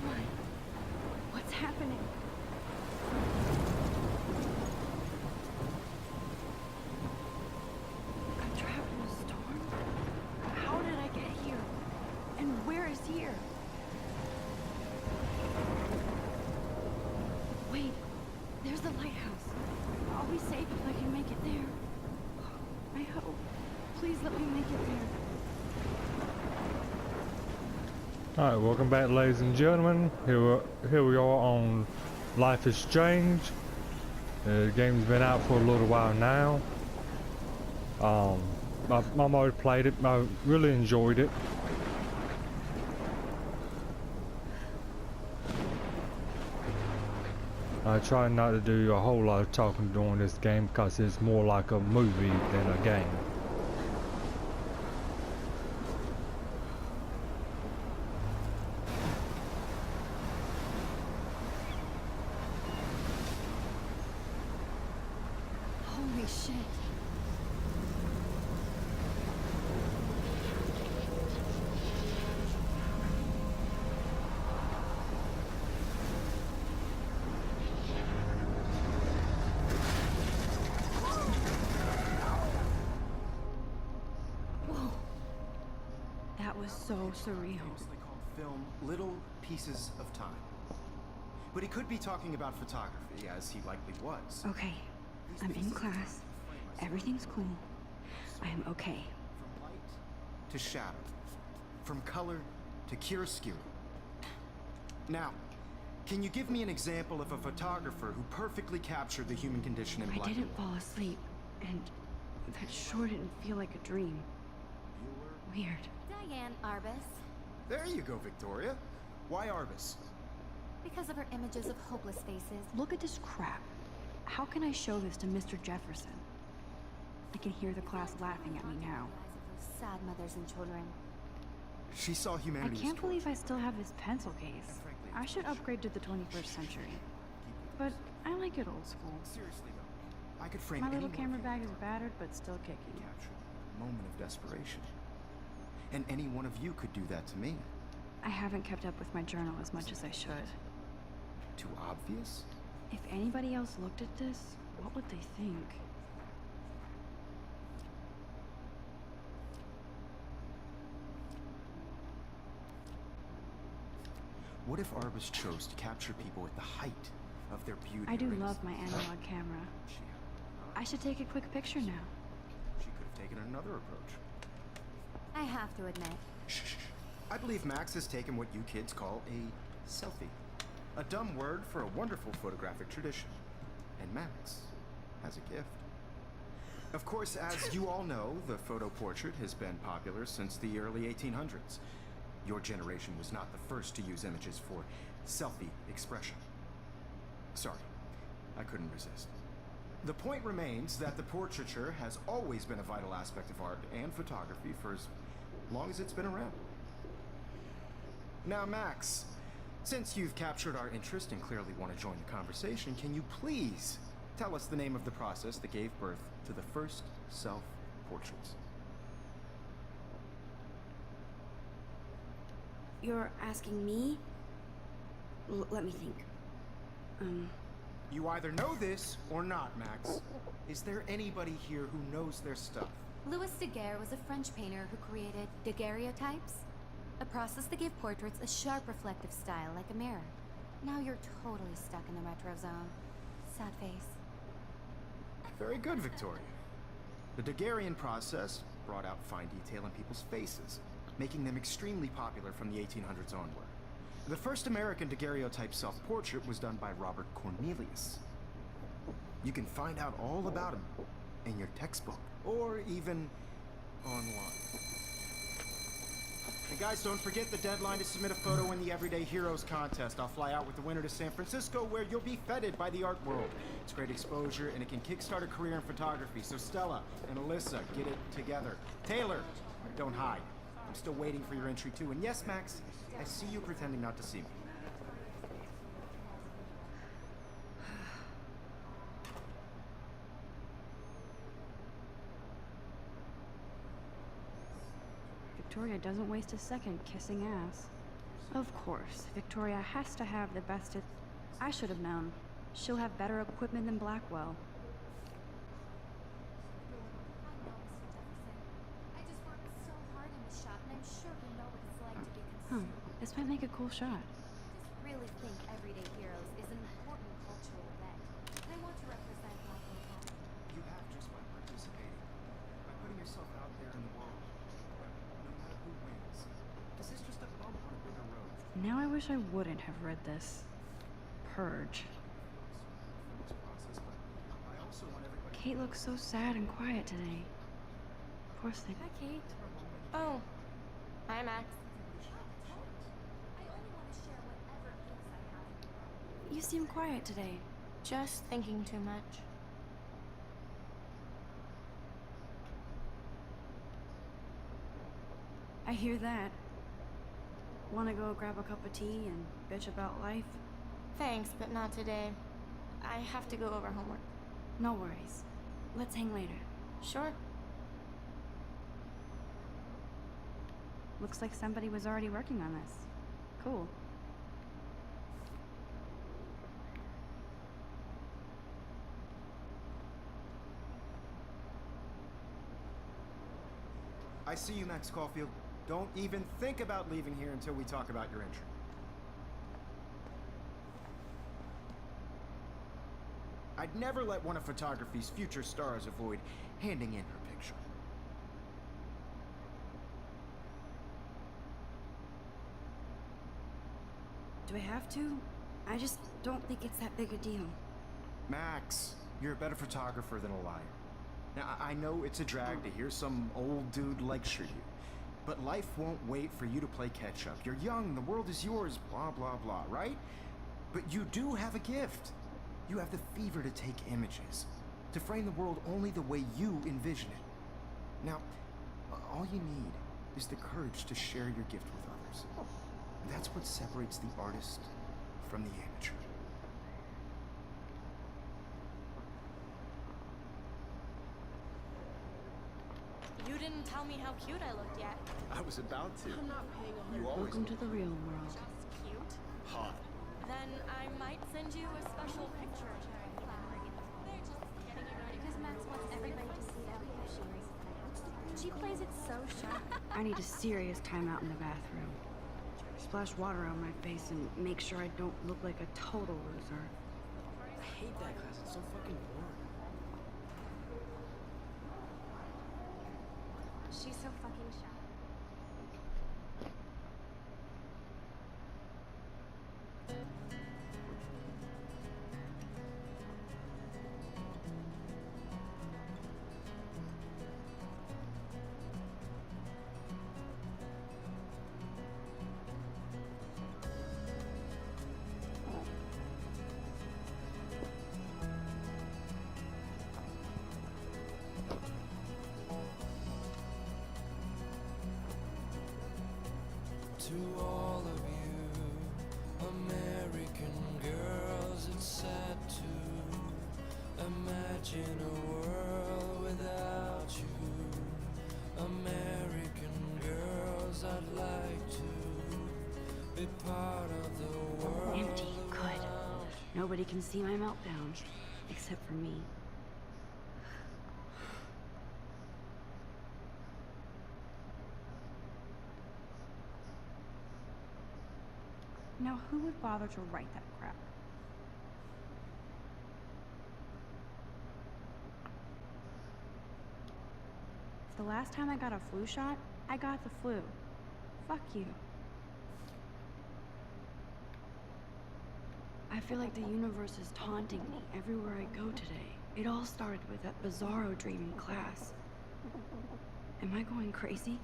my... What's happening? I'm trapped in a storm? How did I get here? And where is here? Wait, there's the lighthouse. I'll be safe if I can make it there. I hope. Please let me make it there. Alright, welcome back, ladies and gentlemen. Here we are on Life is Strange. The game's been out for a little while now. My mom played it. I really enjoyed it. I try not to do a whole lot of talking during this game because it's more like a movie than a game. Holy shit. Whoa. That was so surreal. Famously called film Little Pieces of Time. But he could be talking about photography, as he likely was. Okay, I'm in class. Everything's cool. I am okay. From light to shadow. From color to chiaroscuro. Now, can you give me an example of a photographer who perfectly captured the human condition in black? I didn't fall asleep, and that sure didn't feel like a dream. Weird. Diane Arbus. There you go, Victoria. Why Arbus? Because of her images of hopeless faces. Look at this crap. How can I show this to Mr. Jefferson? I can hear the class laughing at me now. Those sad mothers and children. She saw I humanity. can't believe I still have this pencil case. I should upgrade to the 21st century. But I like it old school. Seriously though, I could frame My little any camera one of bag is battered, but still kicking. capture a moment of desperation. And any one of you could do that to me. I haven't kept up with my journal as much as I should. Too obvious? If anybody else looked at this, what would they think? What if Arbus chose to capture people at the height of their beauty? I do race? love my analog camera. I should take a quick picture now. She could have taken another approach. I have to admit. Shh, shh, shh. I believe Max has taken what you kids call a selfie. A dumb word for a wonderful photographic tradition. And Max has a gift. Of course, as you all know, the photo portrait has been popular since the early 1800s. Your generation was not the first to use images for selfie expression. Sorry, I couldn't resist. The point remains that the portraiture has always been a vital aspect of art and photography for as long as it's been around. Now, Max, since you've captured our interest and clearly want to join the conversation, can you please tell us the name of the process that gave birth to the first self-portraits? You're asking me? Let me think. You either know this or not, Max. Is there anybody here who knows their stuff? Louis Daguerre was a French painter who created daguerreotypes, a process that gave portraits a sharp reflective style like a mirror. Now you're totally stuck in the retro zone. Sad face. Very good, Victoria. The Daguerrean process brought out fine detail in people's faces, making them extremely popular from the 1800s onward. The first American daguerreotype self-portrait was done by Robert Cornelius. You can find out all about him in your textbook, or even online. And guys, don't forget the deadline to submit a photo in the Everyday Heroes contest. I'll fly out with the winner to San Francisco, where you'll be feted by the art world. It's great exposure, and it can kickstart a career in photography. So Stella and Alyssa, get it together. Taylor, don't hide. I'm still waiting for your entry too. And yes, Max, I see you pretending not to see me. Victoria doesn't waste a second kissing ass. Of course, Victoria has to have the best. I should have known. She'll have better equipment than Blackwell. I just worked so hard in the shop, and I'm sure you know what it's like to be Huh. consumed. This might make a cool shot. I just really think Everyday Heroes is an important cultural event. And I want to represent Blackwell High. You have just by participating, by putting yourself out there in the world. No matter who wins, this is just a bump on a bigger road. Now I wish I wouldn't have read this. Purge. For this process, but I also want everybody. Kate looks so sad and quiet today. Poor thing. Hi, Kate. Oh. Hi, Max. I only want to share whatever gifts I have. You seem quiet today. Just thinking too much. I hear that. Wanna go grab a cup of tea and bitch about life? Thanks, but not today. I have to go over homework. No worries. Let's hang later. Sure. Looks like somebody was already working on this. Cool. I see you, Max Caulfield. Don't even think about leaving here until we talk about your entry. I'd never let one of photography's future stars avoid handing in her picture. Do I have to? I just don't think it's that big a deal. Max, you're a better photographer than a liar. Now, I know it's a drag to hear some old dude lecture you, but life won't wait for you to play catch up. You're young, the world is yours, blah, blah, blah, right? But you do have a gift. You have the fever to take images, to frame the world only the way you envision it. Now, all you need is the courage to share your gift with others. That's what separates the artist from the amateur. You didn't tell me how cute I looked yet. I was about to. I'm not paying You always Welcome to the real world. Just cute. hot. Then I might send you a special picture. They're just getting you ready. Because Max wants everybody to see how cute she is. She plays it so sharp. I need a serious timeout in the bathroom. Splash water on my face and make sure I don't look like a total loser. I hate that class. It's so fucking boring. She's so fucking shy. To all of you American girls, it's sad to imagine a world without you. American girls, I'd like to be part of the world. Empty. Good. Nobody can see my meltdown. Except for me. Now, who would bother to write that crap? If the last time I got a flu shot, I got the flu. Fuck you. I feel like the universe is taunting me everywhere I go today. It all started with that bizarro dream in class. Am I going crazy?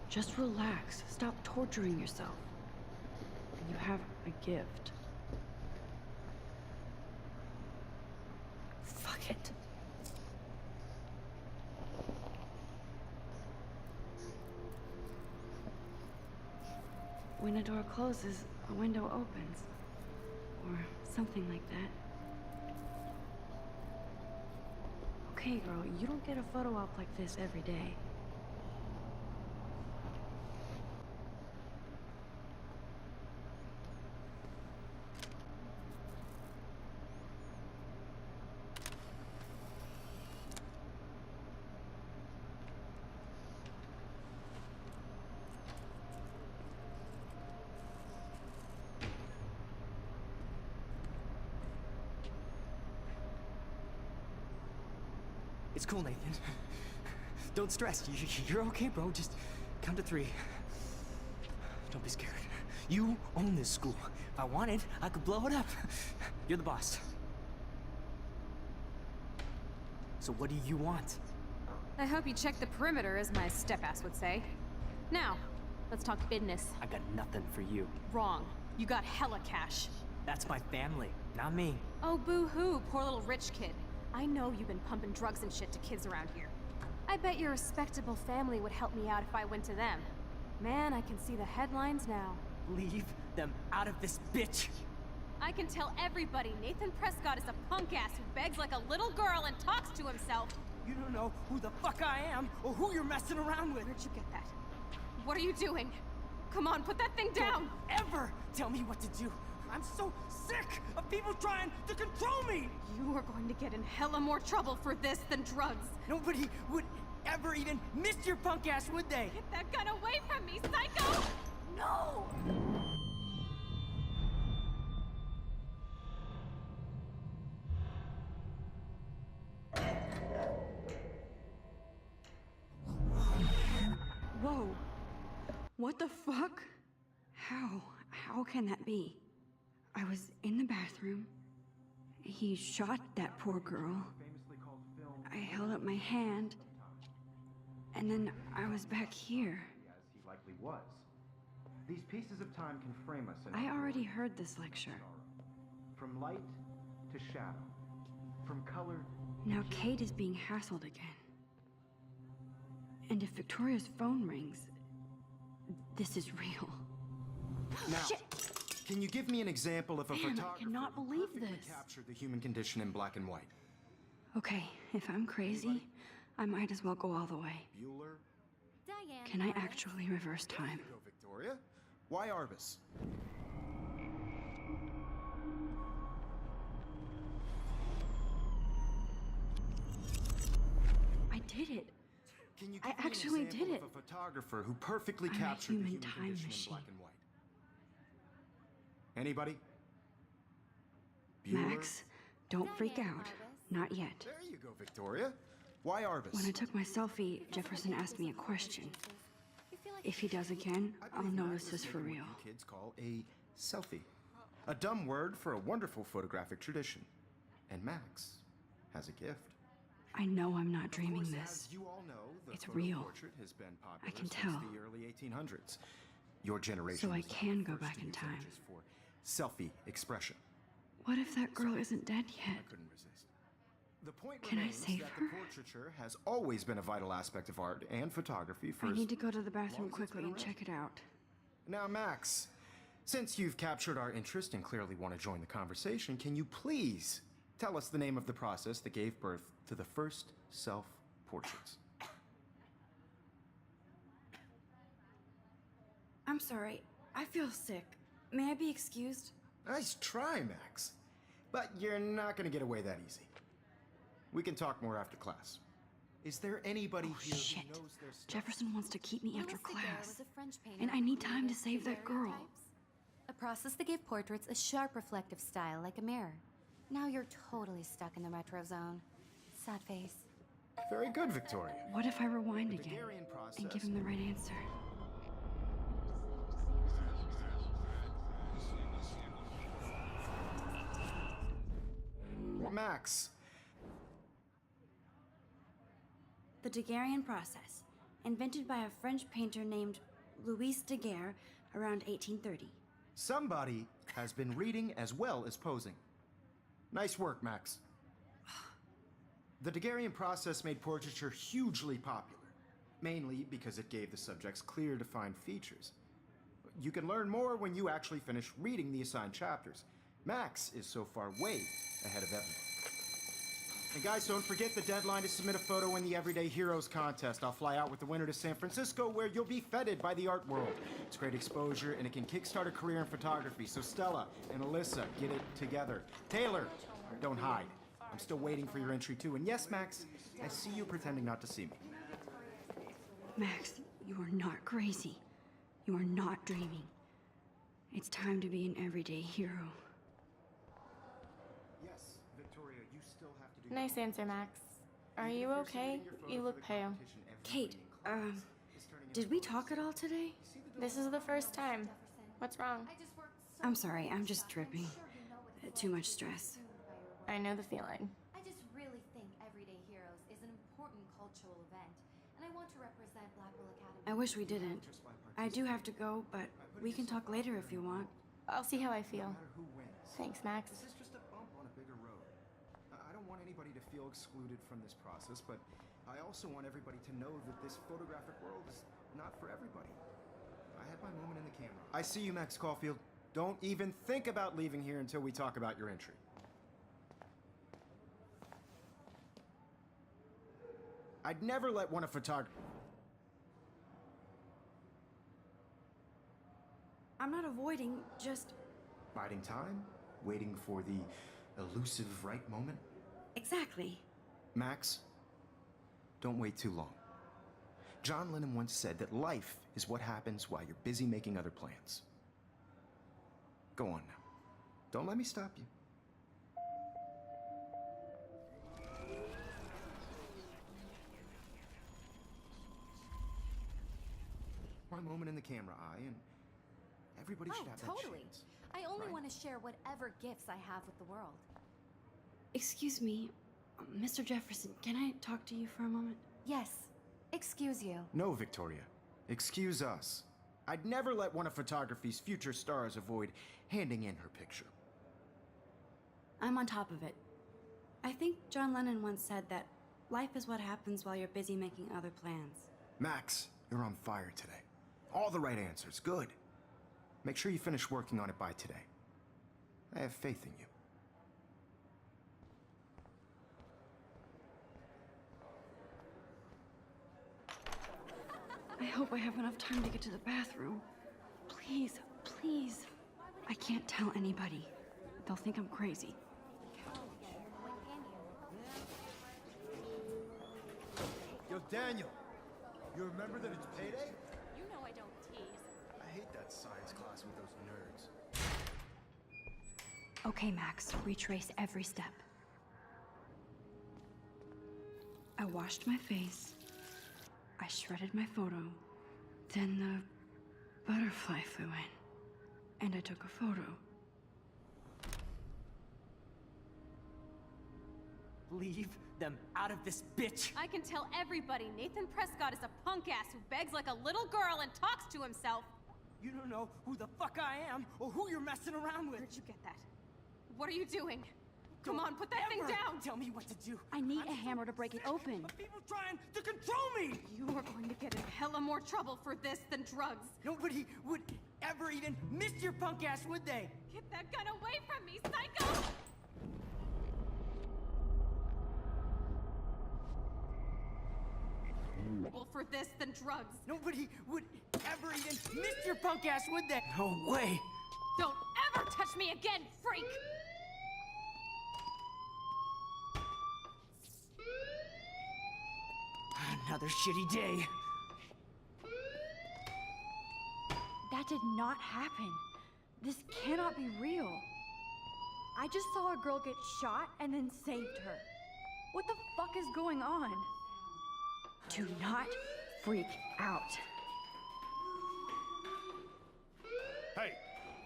Just relax. Stop torturing yourself. You have a gift. Fuck it. When a door closes, a window opens. Something like that. Okay, girl, you don't get a photo op like this every day. It's cool, Nathan. Don't stress. You're okay, bro. Just count to 3. Don't be scared. You own this school. If I wanted, I could blow it up. You're the boss. So what do you want? I hope you check the perimeter, as my step-ass would say. Now, let's talk business. I got nothing for you. Wrong. You got hella cash. That's my family, not me. Oh, boo-hoo, poor little rich kid. I know you've been pumping drugs and shit to kids around here. I bet your respectable family would help me out if I went to them. Man, I can see the headlines now. Leave them out of this bitch. I can tell everybody Nathan Prescott is a punk ass who begs like a little girl and talks to himself. You don't know who the fuck I am or who you're messing around with. Where'd you get that? What are you doing? Come on, put that thing down! Don't ever tell me what to do. I'm so sick of people trying to control me! You are going to get in hella more trouble for this than drugs. Nobody would ever even miss your punk ass, would they? Get that gun away from me, psycho! No! Whoa. What the fuck? How can that be? I was in the bathroom. He shot that poor girl. I held up my hand. And then I was back here. As he likely was. These pieces of time can frame us in I our already world. heard this lecture. From light to shadow. From color. Now Kate is being hassled again. And if Victoria's phone rings, this is real. Now, Shit! can you give me an example of a Man, I photographer cannot who believe perfectly this. captured the human condition in black and white? Okay, if I'm crazy, I might as well go all the way. Bueller? Diane. Can I Lawrence. actually reverse time? Go, Victoria. Why Arbus? I did it. Can you I give me actually an example did of a photographer who perfectly I'm a captured human the human time condition machine. in black and white? Anybody? Bueller? Max, don't freak Diane out. Arbus. Not yet. There you go, Victoria. Why Arbus? When I took my selfie, Jefferson asked me a question. You feel like If he does again, I I'll believe know Max this has is for taken what real. you kids call a selfie. A dumb word for a wonderful photographic tradition. And Max has a gift. I know I'm not Of dreaming course, this. As you all know, the It's photo real. portrait has been popular can since tell. the early 1800s. Your generation So I was not can the go first back to in use time. images for selfie expression. What if that girl isn't dead I yet? couldn't resist. The point Can I remains save that her? the portraiture has always been a vital aspect of art and photography for I as need to go to the bathroom long as it's quickly been and check it out. Now, Max, since you've captured our interest and clearly want to join the conversation, can you please tell us the name of the process that gave birth to the first self-portraits? I'm sorry. I feel sick. May I be excused? Nice try, Max. But you're not going to get away that easy. We can talk more after class. Is there anybody Oh, here shit. who knows their stuff? Jefferson wants to keep me after Louis Daguerre class. was a French painter And I who need time to created save that girl. daguerreotypes, a process that gave portraits a sharp reflective style like a mirror. Now you're totally stuck in the retro zone. Sad face. Very good, Victoria. What if I rewind The again Daguerrean and process. give him the right answer? Max, The Daguerrean process, invented by a French painter named Louis Daguerre around 1830. somebody has been reading as well as posing. Nice work, Max. The Daguerrean process made portraiture hugely popular, mainly because it gave the subjects clear, defined features. You can learn more when you actually finish reading the assigned chapters. Max is so far way ahead of everyone. And guys, don't forget the deadline to submit a photo in the Everyday Heroes contest. I'll fly out with the winner to San Francisco, where you'll be feted by the art world. It's great exposure, and it can kickstart a career in photography. So Stella and Alyssa, get it together. Taylor, don't hide. I'm still waiting for your entry too. And yes, Max, I see you pretending not to see me. Max, you are not crazy. You are not dreaming. It's time to be an everyday hero. Yes, Victoria, you still have to do. Nice answer, Max. Are you okay? You look pale. Kate, did we talk at all today? This is the first time. What's wrong? I'm sorry, I'm just tripping. Too much stress. I know the feeling. I just really think Everyday Heroes is an important cultural event, and I want to represent Blackwell Academy. I wish we didn't. I do have to go, but we can talk later if you want. I'll see how I feel. No matter who wins. Thanks, Max. This is just a bump on a bigger road. I don't want anybody to feel excluded from this process, but I also want everybody to know that this photographic world is not for everybody. I had my moment in the camera. I see you, Max Caulfield. Don't even think about leaving here until we talk about your entry. I'd never let one of photography. I'm not avoiding, just... Biding time? Waiting for the elusive right moment? Exactly. Max, don't wait too long. John Lennon once said that life is what happens while you're busy making other plans. Go on now. Don't let me stop you. My moment in the camera eye, and everybody should have that Totally. chance. I only right? want to share whatever gifts I have with the world. Excuse me, Mr. Jefferson, can I talk to you for a moment? Yes. Excuse you. No, Victoria. Excuse us. I'd never let one of photography's future stars avoid handing in her picture. I'm on top of it. I think John Lennon once said that life is what happens while you're busy making other plans. Max, you're on fire today. All the right answers. Good. Make sure you finish working on it by today. I have faith in you. I hope I have enough time to get to the bathroom. Please, please. I can't tell anybody. They'll think I'm crazy. Yo, Daniel, you remember that it's payday? You know I don't tease. I hate that science class with those nerds. Okay, Max, retrace every step. I washed my face. I shredded my photo. Then the butterfly flew in. And I took a photo. Leave them out of this, bitch! I can tell everybody Nathan Prescott is a punk ass who begs like a little girl and talks to himself. You don't know who the fuck I am or who you're messing around with. Where'd you get that? What are you doing? Come Don't on, put that thing ever down! Tell me what to do. I need I'm a so hammer to break it open. of people trying to control me! You are going to get in hella more trouble for this than drugs. Nobody would ever even miss your punk ass, would they? Get that gun away from me, psycho! Well, for this than drugs. Nobody would ever even miss your punk ass, would they? No way! Don't ever touch me again, freak! Another shitty day. That did not happen. This cannot be real. I just saw a girl get shot and then saved her. What the fuck is going on? Do not freak out. Hey,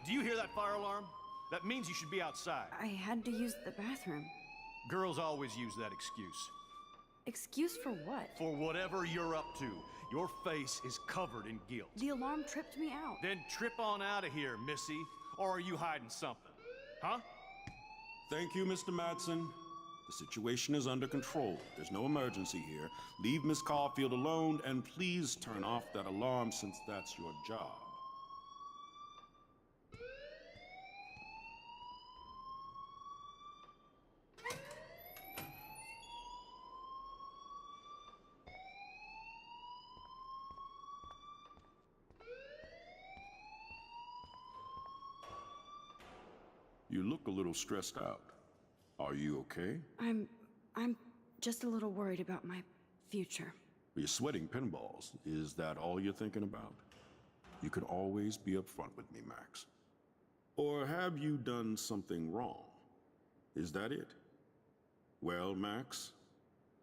do you hear that fire alarm? That means you should be outside. I had to use the bathroom. Girls always use that excuse. Excuse for what? For whatever you're up to, your face is covered in guilt. The alarm tripped me out. Then trip on out of here, Missy. Or are you hiding something? Huh? Thank you, Mr. Madsen. The situation is under control. There's no emergency here. Leave Miss Caulfield alone, and please turn off that alarm since that's your job. You look a little stressed out. Are you okay? I'm just a little worried about my future. You're sweating pinballs. Is that all you're thinking about? You can always be upfront with me, Max. Or have you done something wrong? Is that it? Well, Max,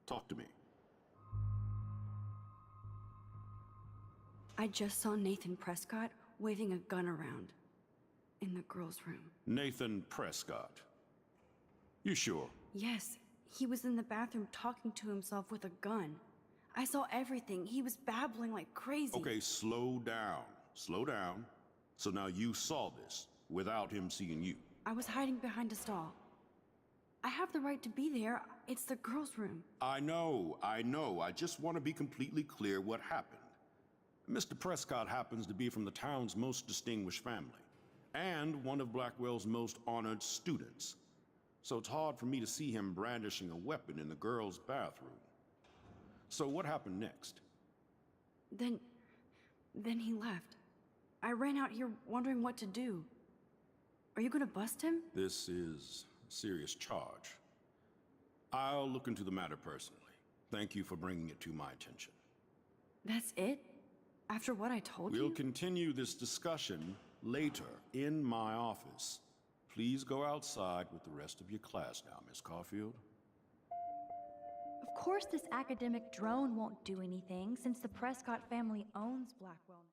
talk to me. I just saw Nathan Prescott waving a gun around in the girls' room. Nathan Prescott. You sure? Yes, he was in the bathroom talking to himself with a gun. I saw everything. He was babbling like crazy. Okay, slow down. Slow down. So now you saw this without him seeing you. I was hiding behind a stall. I have the right to be there. It's the girls' room. I know. I just want to be completely clear what happened. Mr. Prescott happens to be from the town's most distinguished family, and one of Blackwell's most honored students. So it's hard for me to see him brandishing a weapon in the girls' bathroom. So what happened next? Then he left. I ran out here wondering what to do. Are you gonna bust him? This is a serious charge. I'll look into the matter personally. Thank you for bringing it to my attention. That's it? After what I told you? We'll continue this discussion later in my office. Please go outside with the rest of your class now, Miss Caulfield. Of course this academic drone won't do anything since the Prescott family owns Blackwell.